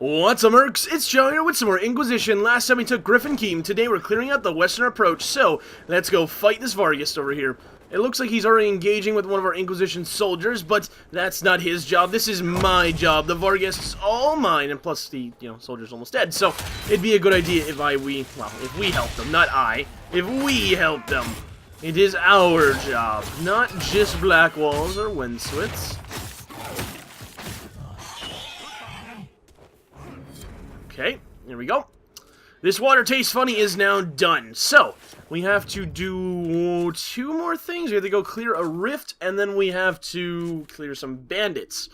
What's up, Mercs? It's Joe here with some more Inquisition. Last time we took Griffin Keem. Today we're clearing out the western approach, so let's go fight this Vargas over here. It looks like he's already engaging with one of our Inquisition soldiers, but that's not his job. This is my job. The Vargas is all mine, and plus the, soldier's almost dead. So it'd be a good idea if if we help them, not I. If we help them. It is our job, not just Blackwalls or Windswits. Okay, here we go. This water tastes funny is now done. So, we have to do two more things. We have to go clear a rift, and then we have to clear some bandits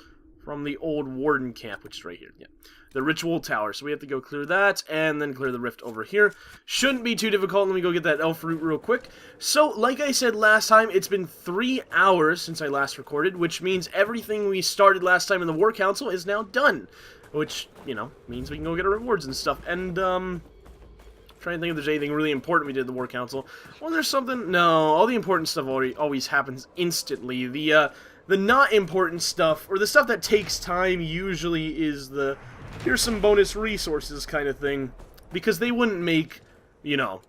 from the old warden camp, which is right here. Yeah, the ritual tower. So we have to go clear that, and then clear the rift over here. Shouldn't be too difficult. Let me go get that elf root real quick. So, like I said last time, it's been 3 hours since I last recorded, which means everything we started last time in the War Council is now done. Which, means we can go get our rewards and stuff. And, trying to think if there's anything really important we did at the War Council. Well, there's something... No, all the important stuff always happens instantly. The not important stuff, or the stuff that takes time, usually is the... Here's some bonus resources kind of thing. Because they wouldn't make, I'm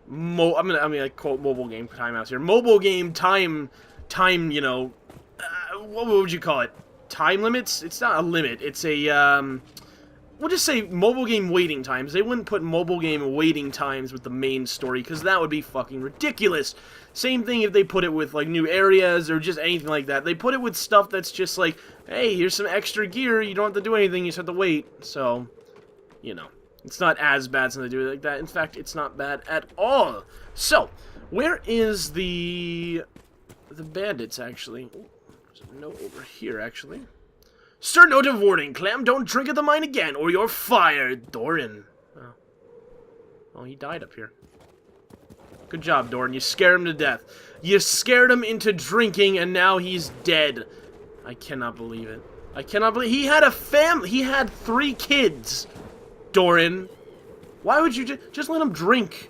gonna quote mobile game timeouts here. Mobile game time, what would you call it? Time limits? It's not a limit. It's a, we'll just say mobile game waiting times. They wouldn't put mobile game waiting times with the main story, because that would be fucking ridiculous. Same thing if they put it with, like, new areas or just anything like that. They put it with stuff that's just like, hey, here's some extra gear, you don't have to do anything, you just have to wait. So, it's not as bad since they do it like that. In fact, it's not bad at all. So, where is the bandits, actually? There's a note over here, actually. Sir, note of warning. Clam, don't drink at the mine again, or you're fired. Doran. Oh, he died up here. Good job, Doran. You scared him to death. You scared him into drinking, and now he's dead. I cannot believe it. I cannot believe... He had a family. He had 3 kids. Doran. Why would you just let him drink?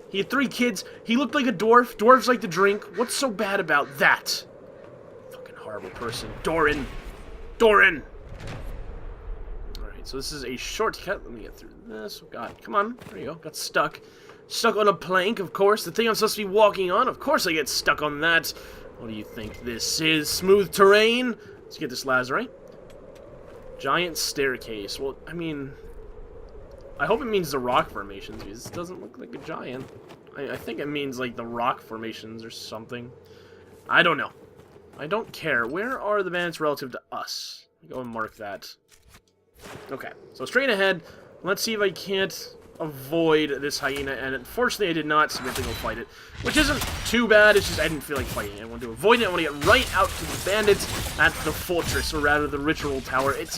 He had 3 kids. He looked like a dwarf. Dwarves like to drink. What's so bad about that? Horrible person. Doran! Alright, so this is a shortcut. Let me get through this. Oh god, come on. There you go. Got stuck. Stuck on a plank, of course. The thing I'm supposed to be walking on. Of course I get stuck on that. What do you think this is? Smooth terrain? Let's get this lazarite. Giant staircase. Well, I hope it means the rock formations, because this doesn't look like a giant. I think it means, like, the rock formations or something. I don't know. I don't care. Where are the bandits relative to us? Go and mark that. Okay, so straight ahead. Let's see if I can't avoid this hyena. And unfortunately, I did not, so we have to go fight it. Which isn't too bad. It's just I didn't feel like fighting it. I want to avoid it. I want to get right out to the bandits at the fortress, or rather the ritual tower. It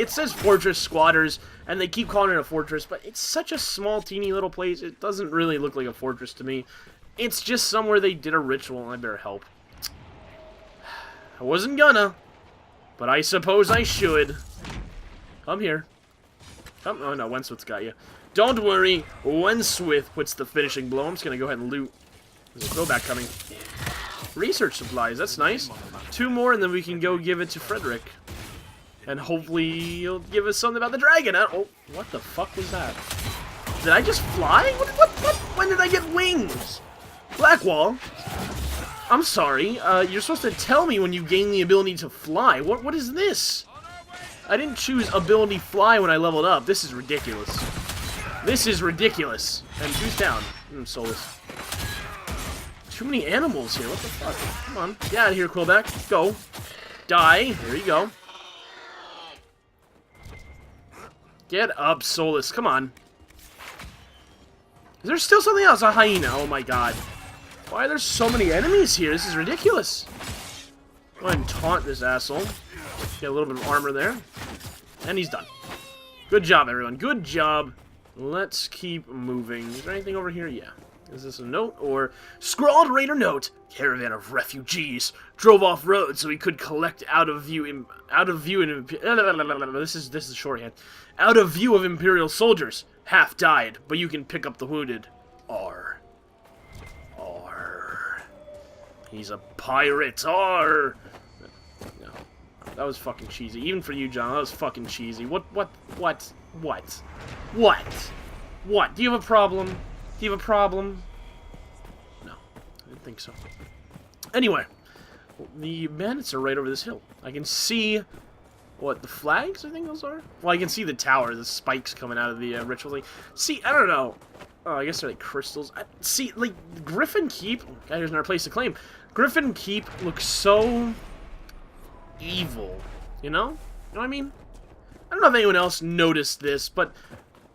says fortress squatters, and they keep calling it a fortress, but it's such a small, teeny little place. It doesn't really look like a fortress to me. It's just somewhere they did a ritual, and I better help. I wasn't gonna, but I suppose I should. Come here. Come. Oh no, Wenswith's got you. Don't worry, Wenswith puts the finishing blow. I'm just gonna go ahead and loot. There's a throwback coming. Research supplies, that's nice. 2 more, and then we can go give it to Frederick. And hopefully he'll give us something about the dragon. Oh, what the fuck was that? Did I just fly? What? When did I get wings? Blackwall. I'm sorry, you're supposed to tell me when you gain the ability to fly. What is this? I didn't choose ability fly when I leveled up. This is ridiculous. This is ridiculous. And who's down? Soulless. Too many animals here. What the fuck? Come on. Get out of here, Quillback. Go. Die. There you go. Get up, Soulless. Come on. Is there still something else? A hyena. Oh my god. Why are there so many enemies here? This is ridiculous. Go ahead and taunt this asshole. Get a little bit of armor there. And he's done. Good job, everyone. Good job. Let's keep moving. Is there anything over here? Yeah. Is this a note or... Scrawled raider note. Caravan of refugees drove off road so we could collect out of view this is shorthand. Out of view of Imperial soldiers. Half died, but you can pick up the wounded. R. He's a pirate. Arr! No. That was fucking cheesy. Even for you, John, that was fucking cheesy. What? Do you have a problem? Do you have a problem? No, I didn't think so. Anyway, the bandits are right over this hill. I can see... What, the flags, I think those are? Well, I can see the tower, the spikes coming out of the ritual thing. See, I don't know. Oh, I guess they're like crystals. See, like, Griffin Keep... God, here's another place to claim. Griffin Keep looks so... evil. You know? You know what I mean? I don't know if anyone else noticed this, but...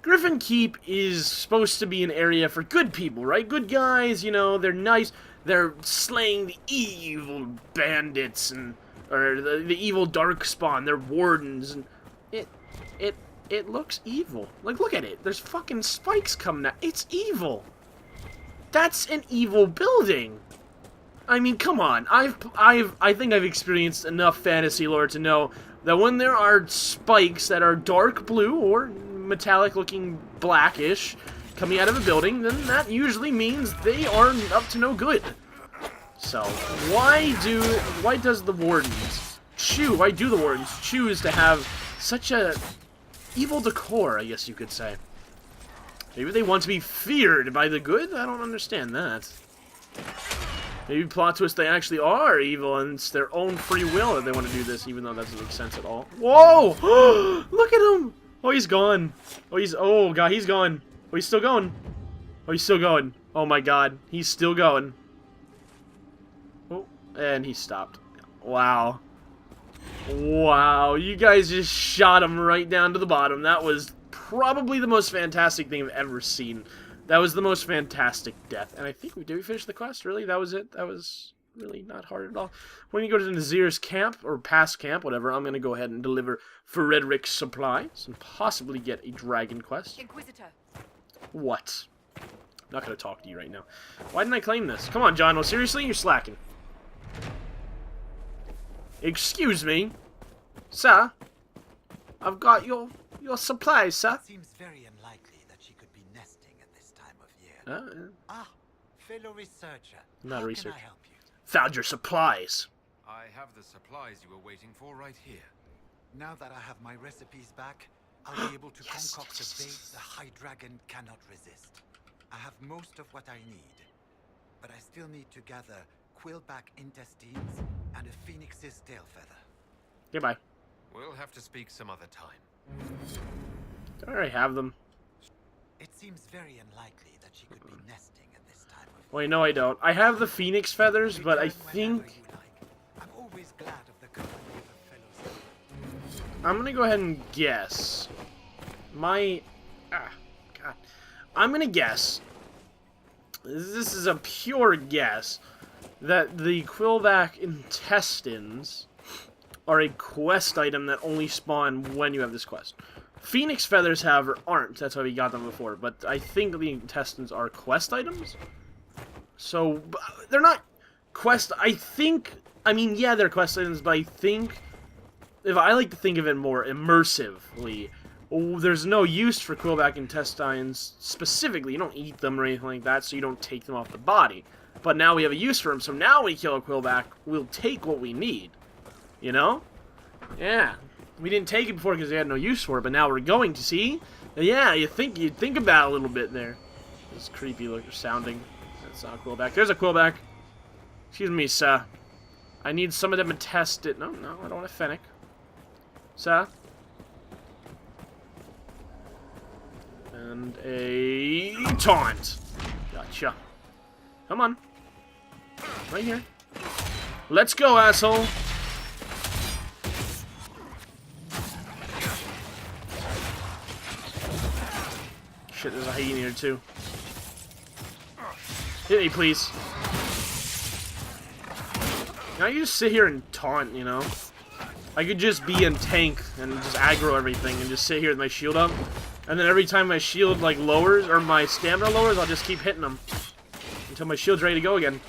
Griffin Keep is supposed to be an area for good people, right? Good guys, you know, they're nice. They're slaying the evil bandits and... Or the evil darkspawn, they're wardens, and it looks evil. Like, look at it. There's fucking spikes coming out. It's evil. That's an evil building. I mean, come on. I think I've experienced enough fantasy lore to know that when there are spikes that are dark blue or metallic-looking blackish coming out of a building, then that usually means they are up to no good. So, why do the wardens choose to have such a evil decor, I guess you could say? Maybe they want to be feared by the good? I don't understand that. Maybe plot twist they actually are evil and it's their own free will that they want to do this, even though that doesn't make sense at all. Whoa! Look at him! Oh, he's gone. Oh god, he's gone. Oh, he's still going. Oh, he's still going. Oh my god, he's still going. And he stopped. Wow. Wow, you guys just shot him right down to the bottom. That was probably the most fantastic thing I've ever seen. That was the most fantastic death. And I think did we finish the quest? Really? That was it? That was really not hard at all. When you go to Nazir's camp, or past camp, whatever, I'm going to go ahead and deliver Frederick's supplies and possibly get a dragon quest. Inquisitor. What? I'm not going to talk to you right now. Why didn't I claim this? Come on, John. Well, seriously? You're slacking. Excuse me, sir. I've got your supplies, sir. It seems very unlikely that she could be nesting at this time of year. Fellow researcher. Not a researcher. How can I help you? Found your supplies. I have the supplies you were waiting for right here. Now that I have my recipes back, I'll be able to Yes, concoct yes, a yes, bait the High Dragon cannot resist. I have most of what I need, but I still need to gather quillback intestines and a phoenix's tail feather. Goodbye. We'll have to speak some other time. I already have them. It seems very unlikely that she could be nesting at this time of year. Wait, no, I don't. I have the phoenix feathers, but I Return whenever think you like. I'm always glad of the company of a fellow soldier. I'm gonna go ahead and guess. God. I'm gonna guess. This is a pure guess. That the Quillback intestines are a quest item that only spawn when you have this quest. Phoenix feathers, however, aren't. That's why we got them before. But I think the intestines are quest items. So, they're not quest... I mean, yeah, they're quest items, but I think... If I like to think of it more immersively, there's no use for Quillback intestines specifically. You don't eat them or anything like that, so you don't take them off the body. But now we have a use for them, so now when we kill a Quillback, we'll take what we need. You know? Yeah. We didn't take it before because they had no use for it, but now we're going to, see? Yeah, you'd think about it a little bit there. It's creepy sounding. That's not a Quillback. There's a Quillback. Excuse me, sir. I need some of them to test it. No, I don't want a Fennec. Sir? And a taunt. Gotcha. Come on. Right here. Let's go, asshole. Shit, there's a hyena here, too. Hit me, please. Now you just sit here and taunt, you know? I could just be in tank and just aggro everything and just sit here with my shield up. And then every time my shield, like, lowers, or my stamina lowers, I'll just keep hitting them. Until my shield's ready to go again.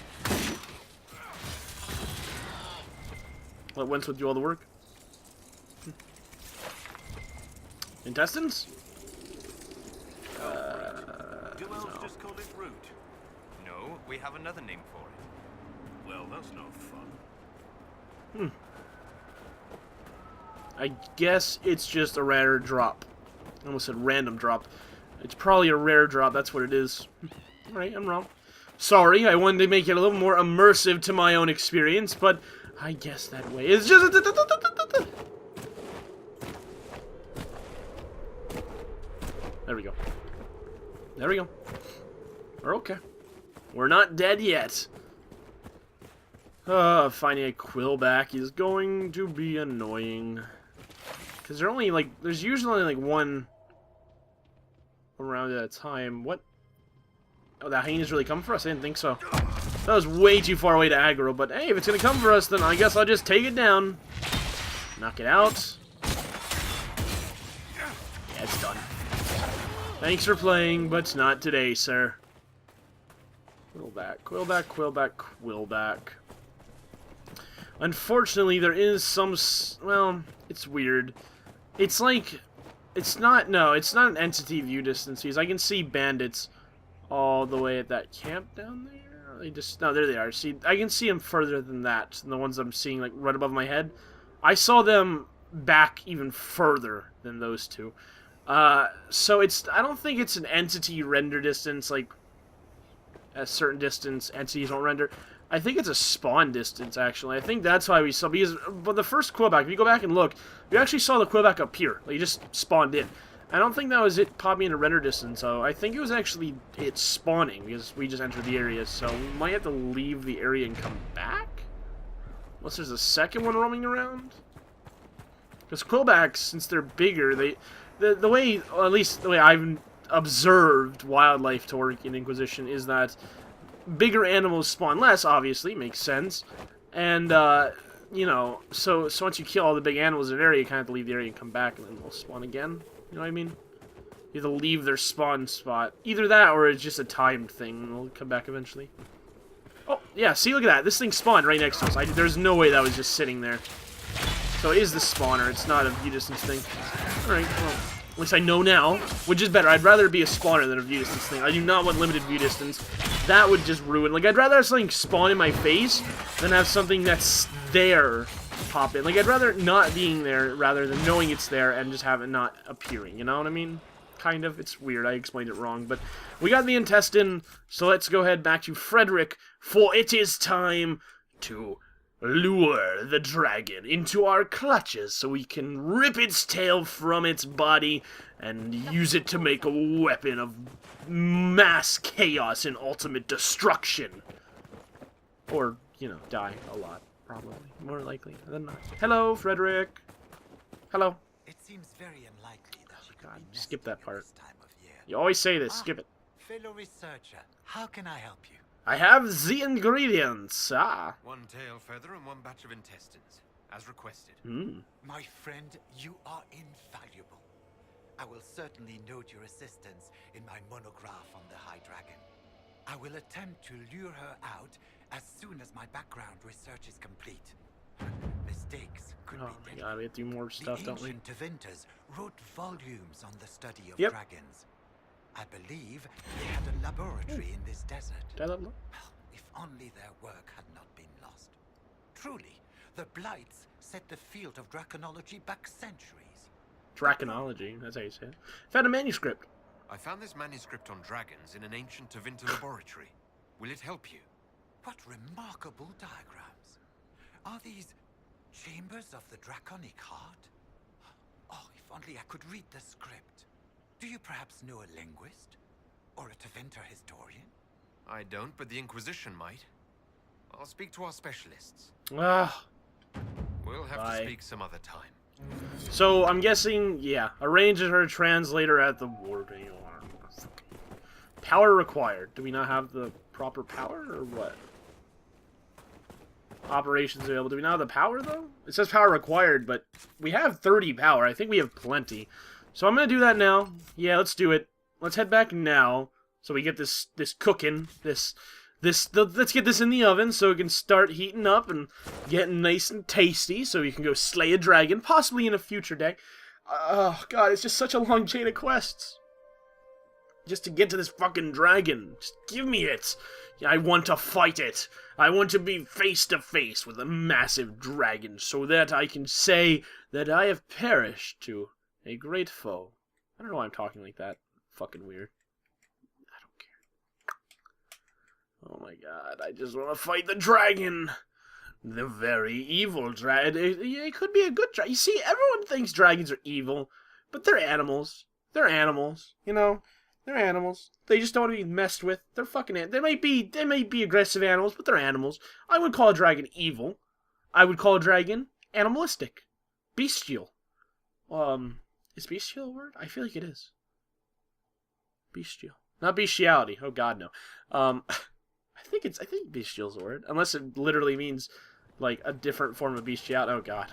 Let Wentworth do all the work. Intestines? Do elves just call it root? No, we have another name for it. Well, that's no fun. I guess it's just a rare drop. I almost said random drop. It's probably a rare drop, that's what it is. Alright, I'm wrong. Sorry, I wanted to make it a little more immersive to my own experience, but I guess that way is just... There we go. There we go. We're okay. We're not dead yet. Finding a Quillback is going to be annoying. Because they're only, like, there's usually only, like, one around at a time. What? Oh, that hyena's really coming for us? I didn't think so. That was way too far away to aggro, but hey, if it's gonna come for us, then I guess I'll just take it down. Knock it out. Yeah, it's done. Thanks for playing, but not today, sir. Quillback, Quillback, Quillback, Quillback. Unfortunately, there is some... well, it's weird. It's like... it's not... no, it's not an entity view distance, because I can see bandits all the way at that camp down there. They just... no, there they are. See, I can see them further than that, than the ones I'm seeing, like, right above my head. I saw them back even further than those two. So it's... I don't think it's an entity render distance, like... a certain distance entities don't render. I think it's a spawn distance, actually. I think that's why we saw... because... but the first Quillback, if you go back and look, you actually saw the Quillback appear. Like, he just spawned in. I don't think that was it popping into render distance, so I think it was actually it spawning, because we just entered the area, so we might have to leave the area and come back? Unless there's a second one roaming around? Because Quillbacks, since they're bigger, they... the way, or at least the way I've observed wildlife to work in Inquisition, is that bigger animals spawn less, obviously, makes sense, and, you know, so once you kill all the big animals in an area, you kind of have to leave the area and come back, and then they'll spawn again. You know what I mean? You have to leave their spawn spot. Either that, or it's just a timed thing, and they'll come back eventually. Oh, yeah, see, look at that. This thing spawned right next to us. There's no way that was just sitting there. So it is the spawner. It's not a view distance thing. Alright, well, at least I know now, which is better. I'd rather it be a spawner than a view distance thing. I do not want limited view distance. That would just ruin... like, I'd rather have something spawn in my face than have something that's there pop in. Like, I'd rather not being there rather than knowing it's there and just have it not appearing. You know what I mean? Kind of. It's weird. I explained it wrong. But we got the intestine, so let's go ahead back to Frederick, for it is time to lure the dragon into our clutches so we can rip its tail from its body and use it to make a weapon of mass chaos and ultimate destruction. Or, you know, die a lot, probably. More likely than not. Hello, Frederick. Hello. It seems very unlikely that she could God, be skip that nesting at part. this time of year. You always say this. Skip it. Fellow researcher, how can I help you? I have the ingredients. Ah. One tail feather and one batch of intestines, as requested. My friend, you are invaluable. I will certainly note your assistance in my monograph on the High Dragon. I will attempt to lure her out as soon as my background research is complete. Mistakes could Oh be my deadly. god, we have to do more stuff, don't we? The ancient Tevinters wrote volumes on the study of Yep. dragons. I believe they had a laboratory in this desert. Did I let them? Well, if only their work had not been lost. Truly, the Blights set the field of draconology back centuries. Draconology, that's how you say it. Found a manuscript. I found this manuscript on dragons in an ancient Tevinter laboratory. Will it help you? What remarkable diagrams. Are these chambers of the draconic heart? Oh, if only I could read the script. Do you perhaps know a linguist? Or a Tevinter historian? I don't, but the Inquisition might. I'll speak to our specialists. Ah. We'll have Bye. to speak some other time. So, I'm guessing, yeah, arrange her translator at the warding. Power required. Do we not have the proper power, or what? Operations available. Do we not have the power, though? It says power required, but we have 30 power. I think we have plenty. So I'm going to do that now. Yeah, let's do it. Let's head back now, so we get this cooking. Let's get this in the oven so it can start heating up and getting nice and tasty so we can go slay a dragon, possibly in a future day. Oh, God, it's just such a long chain of quests. Just to get to this fucking dragon. Just give me it. I want to fight it. I want to be face to face with a massive dragon so that I can say that I have perished to a great foe. I don't know why I'm talking like that. Fucking weird. I don't care. Oh my god, I just want to fight the dragon. The very evil dragon. It could be a good dragon. You see, everyone thinks dragons are evil, but they're animals. They're animals, you know? They're animals. They just don't want to be messed with. They're fucking they might be aggressive animals, but they're animals. I would call a dragon evil. I would call a dragon animalistic. Bestial. Is bestial a word? I feel like it is. Bestial. Not bestiality. Oh god, no. I think bestial is a word. Unless it literally means like a different form of bestiality. Oh god.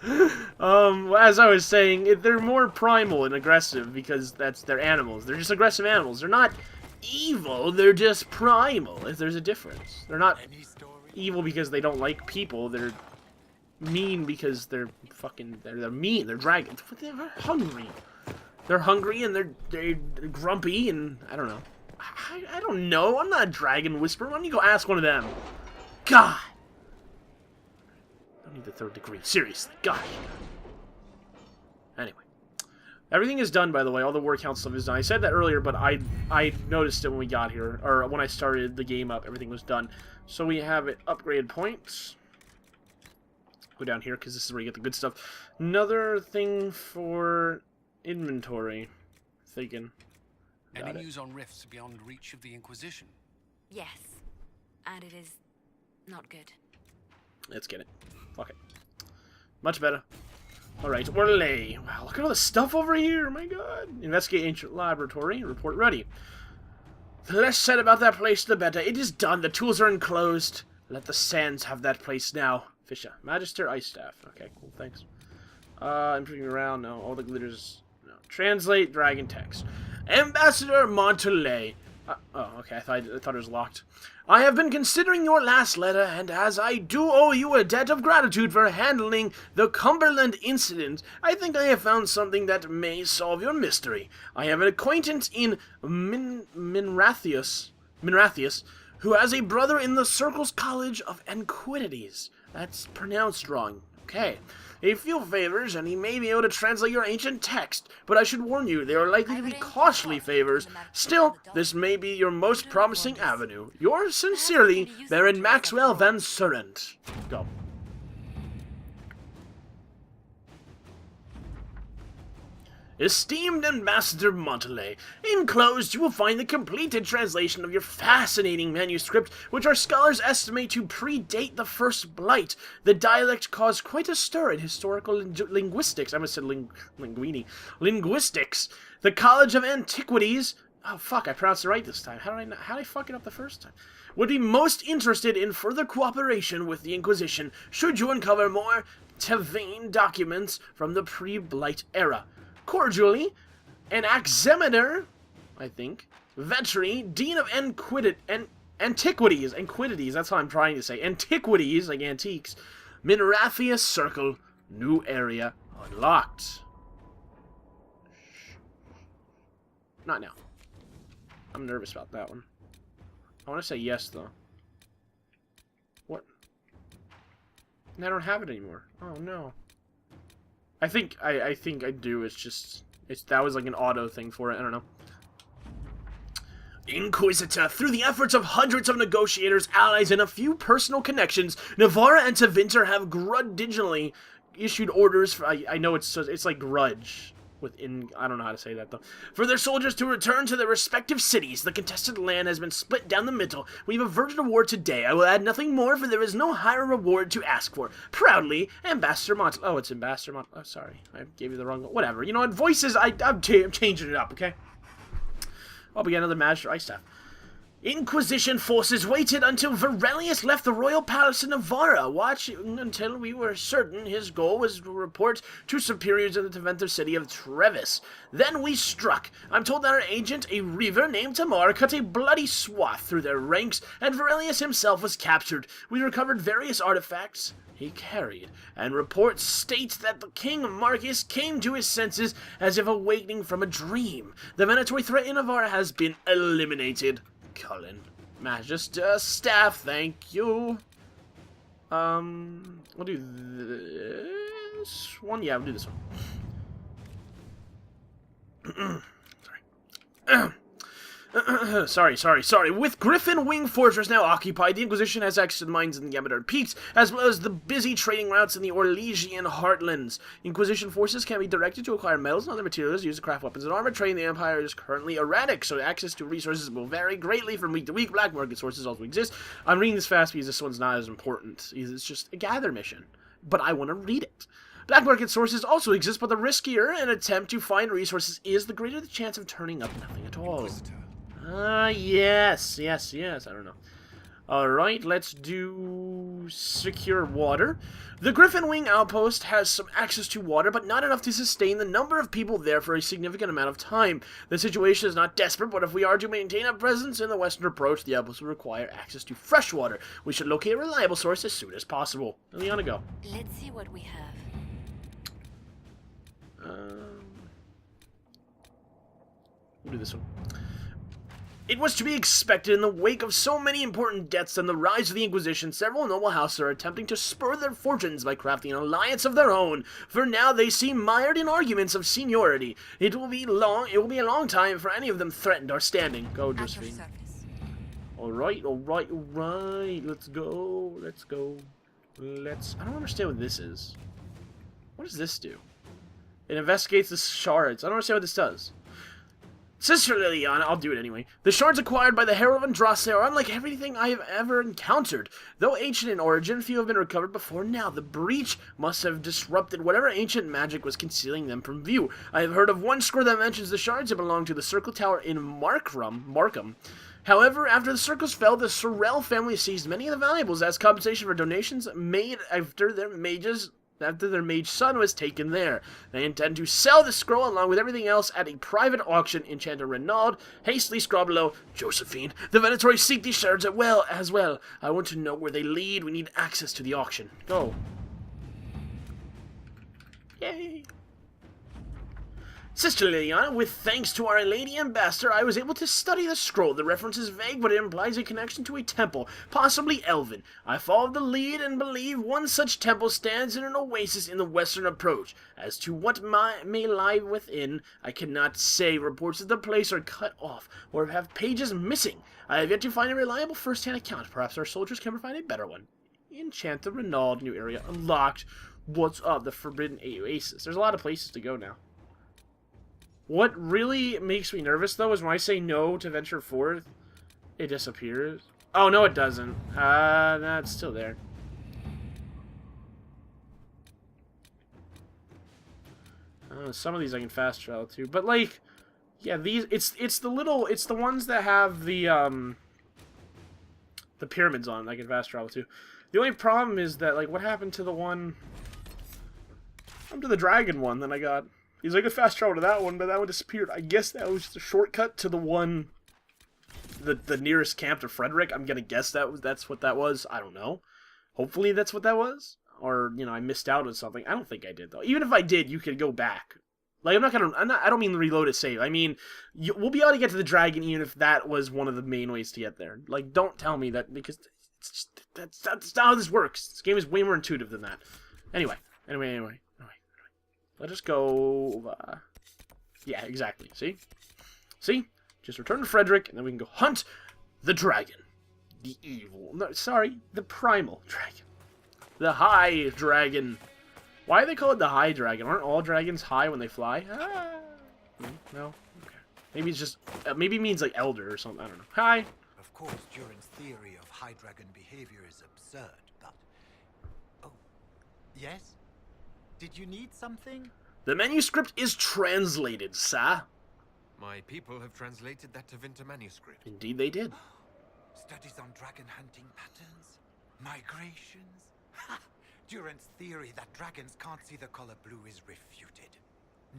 As I was saying, they're more primal and aggressive because they're animals. They're just aggressive animals. They're not evil, they're just primal. There's a difference. They're not evil because they don't like people. They're mean because they're mean. They're dragons. They're hungry. They're hungry and they're grumpy and I don't know. I don't know. I'm not a dragon whisperer. Why don't you go ask one of them? God. I need the 3rd degree. Seriously. Gosh. Anyway. Everything is done, by the way. All the word count stuff is done. I said that earlier, but I noticed it when we got here. Or when I started the game up, everything was done. So we have it upgraded points. Go down here, because this is where you get the good stuff. Another thing for inventory. Thinking. Any news on rifts beyond reach of the Inquisition? Yes. And it is not good. Let's get it. Okay. Much better. Alright, Orlay. Wow, look at all the stuff over here. My god. Investigate ancient laboratory. Report ready. The less said about that place, the better. It is done. The tools are enclosed. Let the sands have that place now. Fisher. Magister, ice staff. Okay, cool. Thanks. Improving around. No. All the glitters. No. Translate dragon text. Ambassador Montalais. Oh, okay. I thought it was locked. I have been considering your last letter, and as I do owe you a debt of gratitude for handling the Cumberland incident, I think I have found something that may solve your mystery. I have an acquaintance in Minrathius, who has a brother in the Circle's College of Antiquities. That's pronounced wrong. Okay. A few favors, and he may be able to translate your ancient text, but I should warn you, they are likely to be costly favors. Still, this may be your most promising avenue. Yours sincerely, Baron Maxwell Van Surrent. Go. Esteemed Ambassador Montalais, enclosed you will find the completed translation of your fascinating manuscript, which our scholars estimate to predate the First Blight. The dialect caused quite a stir in historical linguistics. I almost said linguistics. The College of Antiquities. Oh fuck! I pronounced it right this time. How did I fuck it up the first time? Would be most interested in further cooperation with the Inquisition should you uncover more Tevane documents from the pre-Blight era. Cordially, an Axemeter, I think, Vetri, Dean of Antiquities, that's what I'm trying to say, Antiquities, like antiques, Minrathius Circle, new area unlocked. Not now. I'm nervous about that one. I want to say yes, though. What? I don't have it anymore. Oh, no. I think I do. That was like an auto thing for it. I don't know. Inquisitor, through the efforts of hundreds of negotiators, allies, and a few personal connections, Navarra and Tevinter have grudgingly issued orders for, I know it's like grudge. I don't know how to say that, though. For their soldiers to return to their respective cities. The contested land has been split down the middle. We've averted a war today. I will add nothing more, for there is no higher reward to ask for. Proudly, Ambassador Mont... Oh, it's Ambassador Mont... Oh, sorry. I gave you the wrong... Whatever. You know what? Voices, I'm changing it up, okay? Oh, we got another Magister Ice Staff. Inquisition forces waited until Varelius left the royal palace in Navarra, watching until we were certain his goal was to report to superiors in the Tevinter city of Trevis. Then we struck. I'm told that our agent, a reaver named Tamar, cut a bloody swath through their ranks, and Varelius himself was captured. We recovered various artifacts he carried, and reports state that the King Marcus came to his senses as if awakening from a dream. The Venatory threat in Navarra has been eliminated. Cullen. Magist staff, thank you. We'll do this one. Yeah, we'll do this one. Sorry. With Griffin Wing Fortress now occupied, the Inquisition has access to the mines in the Yamadar Peaks, as well as the busy trading routes in the Orlesian heartlands. Inquisition forces can be directed to acquire metals and other materials used to craft weapons and armor. Trade in the Empire is currently erratic, so access to resources will vary greatly from week to week. Black market sources also exist. I'm reading this fast because this one's not as important. It's just a gather mission, but I want to read it. Black market sources also exist, but the riskier an attempt to find resources is, the greater the chance of turning up nothing at all. Yes, I don't know. Alright, let's do secure water. The Griffin Wing Outpost has some access to water, but not enough to sustain the number of people there for a significant amount of time. The situation is not desperate, but if we are to maintain a presence in the western approach, the outpost will require access to fresh water. We should locate a reliable source as soon as possible. Leona, go. Let's see what we have. We'll do this one. It was to be expected in the wake of so many important deaths and the rise of the Inquisition, several noble houses are attempting to spur their fortunes by crafting an alliance of their own. For now, they seem mired in arguments of seniority. It will be a long time for any of them threatened or standing. Go, Josephine. Alright. Let's go. I don't understand what this is. What does this do? It investigates the shards. I don't understand what this does. Sister Liliana, I'll do it anyway. The shards acquired by the Herald of Andraste are unlike everything I have ever encountered. Though ancient in origin, few have been recovered before now. The breach must have disrupted whatever ancient magic was concealing them from view. I have heard of one scroll that mentions the shards that belong to the Circle Tower in Markham. However, after the circles fell, the Sorrel family seized many of the valuables as compensation for donations made after their mage son was taken there. They intend to sell the scroll along with everything else at a private auction. Enchanter Renaud hastily scrawled below, Josephine, the Venatori seek these shards as well. I want to know where they lead. We need access to the auction. Go. Yay. Sister Liliana, with thanks to our Lady Ambassador, I was able to study the scroll. The reference is vague, but it implies a connection to a temple, possibly elven. I followed the lead and believe one such temple stands in an oasis in the western approach. As to what may lie within, I cannot say. Reports of the place are cut off, or have pages missing. I have yet to find a reliable first-hand account. Perhaps our soldiers can provide a better one. Enchanted Renaud, new area unlocked. What's up? The Forbidden Oasis. There's a lot of places to go now. What really makes me nervous, though, is when I say no to venture forth, it disappears. Oh, no, it doesn't. No, it's still there. Some of these I can fast travel to, but, like, yeah, these, it's the ones that have the pyramids on I can fast travel to. The only problem is that, like, what happened to the one, to the dragon one that I got? He's like, I could fast travel to that one, but that one disappeared. I guess that was just a shortcut to the one, the nearest camp to Frederick. I'm gonna guess that's what that was. I don't know. Hopefully that's what that was. Or, you know, I missed out on something. I don't think I did, though. Even if I did, you could go back. Like, I don't mean reload a save. I mean, we'll be able to get to the dragon even if that was one of the main ways to get there. Like, don't tell me that, because it's just, that's not how this works. This game is way more intuitive than that. Anyway. Let us go, yeah, exactly, see? See? Just return to Frederick, and then we can go hunt the dragon. The the primal dragon. The high dragon. Why do they call it the high dragon? Aren't all dragons high when they fly? No? Okay. Maybe it's just, maybe it means, like, elder or something, I don't know. Hi! Of course, Durin's theory of high dragon behavior is absurd, but... Oh, yes? Did you need something? The manuscript is translated, sir. My people have translated that Tevinter manuscript. Indeed they did. Studies on dragon hunting patterns? Migrations? Ha! Durin's theory that dragons can't see the color blue is refuted.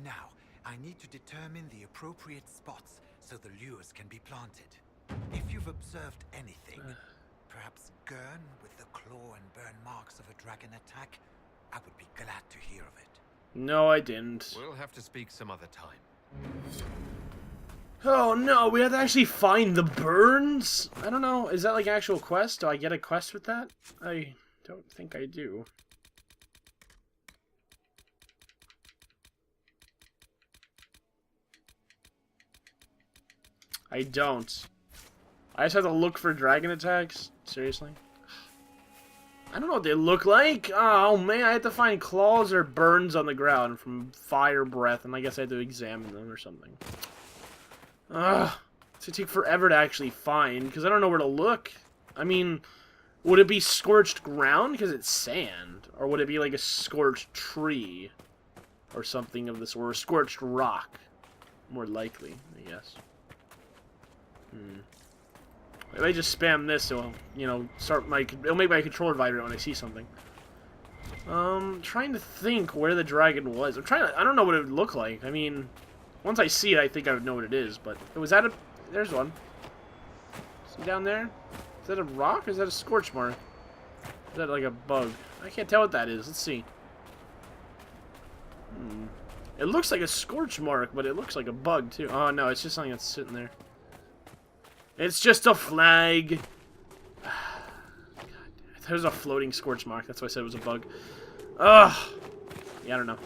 Now, I need to determine the appropriate spots so the lures can be planted. If you've observed anything, perhaps Gurn with the claw and burn marks of a dragon attack, I would be glad to hear of it. No, I didn't. We'll have to speak some other time. Oh no, we have to actually find the burns? I don't know. Is that like an actual quest? Do I get a quest with that? I don't think I do. I don't. I just have to look for dragon attacks? Seriously? I don't know what they look like. Oh man, I have to find claws or burns on the ground from fire breath, and I guess I have to examine them or something. Ugh. It's gonna take forever to actually find, because I don't know where to look. I mean, would it be scorched ground because it's sand? Or would it be like a scorched tree? Or something of this, or a scorched rock? More likely, I guess. If I just spam this, it'll, you know, it'll make my controller vibrate when I see something. Trying to think where the dragon was. I don't know what it would look like. I mean, once I see it, I think I would know what it is, but was that there's one. See down there? Is that a rock or is that a scorch mark? Is that like a bug? I can't tell what that is. Let's see. It looks like a scorch mark, but it looks like a bug too. Oh no, it's just something that's sitting there. It's just a flag. God, there's a floating scorch mark. That's why I said it was a bug. Ugh. Yeah, I don't know.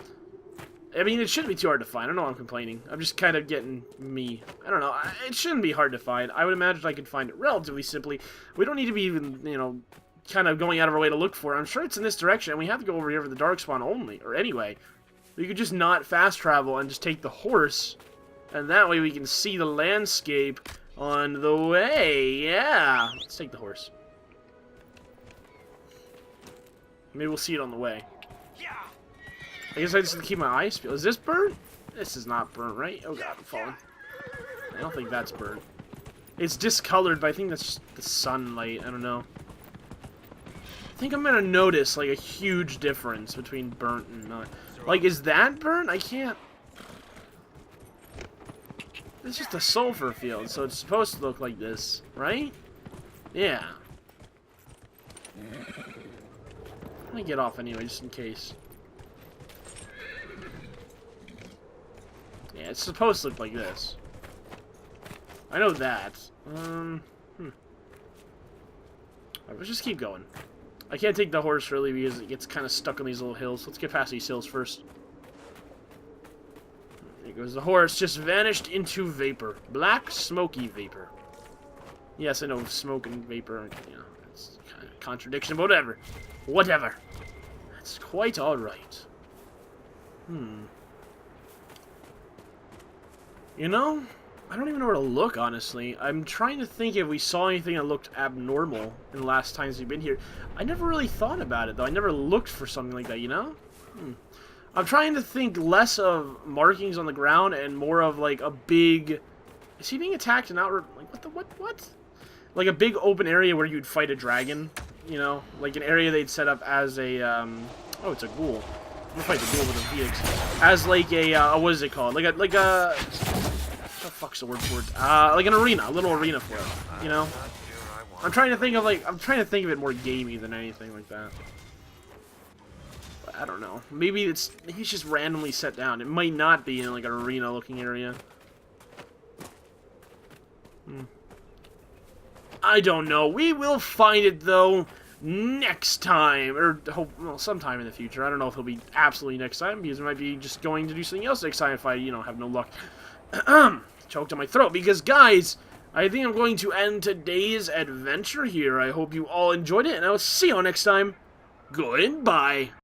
I mean, it shouldn't be too hard to find. I don't know why I'm complaining. I'm just kind of getting me. I don't know. It shouldn't be hard to find. I would imagine I could find it relatively simply. We don't need to be even, you know, kind of going out of our way to look for it. I'm sure it's in this direction, and we have to go over here for the darkspawn only. Or anyway, we could just not fast travel and just take the horse, and that way we can see the landscape on the way. Yeah. Let's take the horse. Maybe we'll see it on the way. I guess I just have to keep my eyes peeled. Is this burnt? This is not burnt, right? Oh god, I'm falling. I don't think that's burnt. It's discolored, but I think that's just the sunlight. I don't know. I think I'm gonna notice, like, a huge difference between burnt and not. Like, is that burnt? I can't... It's just a sulfur field, so it's supposed to look like this, right? Yeah. Let me get off anyway, just in case. Yeah, it's supposed to look like this. I know that. Alright, let's just keep going. I can't take the horse, really, because it gets kind of stuck on these little hills. Let's get past these hills first. There goes the horse, just vanished into vapor. Black, smoky vapor. Yes, I know, smoke and vapor, you know, it's kind of a contradiction, but whatever. Whatever. That's quite alright. You know, I don't even know where to look, honestly. I'm trying to think if we saw anything that looked abnormal in the last times we've been here. I never really thought about it, though. I never looked for something like that, you know? I'm trying to think less of markings on the ground and more of, like, a big... Is he being attacked and out... Like, what? Like, a big open area where you'd fight a dragon, you know? Like, an area they'd set up as a, Oh, it's a ghoul. I'm gonna fight the ghoul with a Phoenix. As, like, a, what is it called? Like a... What the fuck's the word for it? Like an arena, a little arena for it, you know? I'm trying to think of it more gamey than anything like that. But I don't know. Maybe he's just randomly set down. It might not be in like an arena looking area. I don't know. We will find it though next time, or well, sometime in the future. I don't know if it'll be absolutely next time, because it might be just going to do something else next time if I, you know, have no luck. Choked on my throat, because guys, I think I'm going to end today's adventure here. I hope you all enjoyed it, and I will see you all next time. Goodbye.